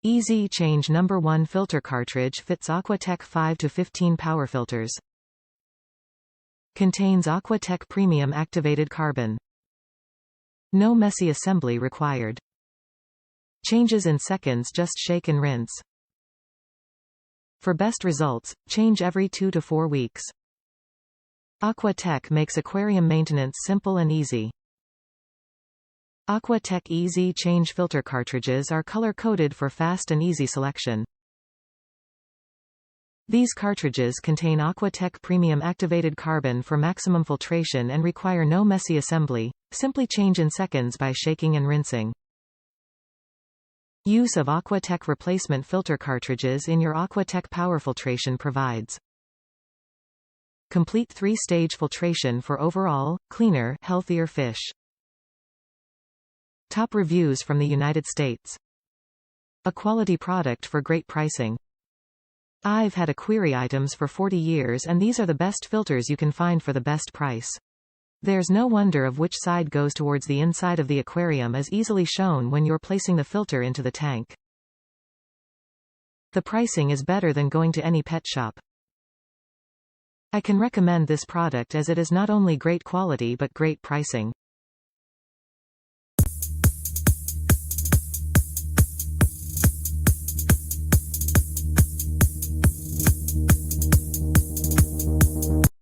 EZ-Change No. 1 Filter Cartridge fits Aqua-Tech 5 to 15 power filters. Contains Aqua-Tech Premium Activated Carbon. No messy assembly required. Changes in seconds, just shake and rinse. For best results, change every 2 to 4 weeks. Aqua-Tech makes aquarium maintenance simple and easy. Aqua-Tech EZ-Change Filter Cartridges are color-coded for fast and easy selection. These cartridges contain Aqua-Tech Premium Activated Carbon for maximum filtration and require no messy assembly, simply change in seconds by shaking and rinsing. Use of Aqua-Tech Replacement Filter Cartridges in your Aqua-Tech Power Filtration provides complete 3-stage filtration for overall, cleaner, healthier fish. Top reviews from the United States. A quality product for great pricing. I've had Aquarium items for 40 years and these are the best filters you can find for the best price. There's no wonder of which side goes towards the inside of the aquarium is easily shown when you're placing the filter into the tank. The pricing is better than going to any pet shop. I can recommend this product as it is not only great quality but great pricing.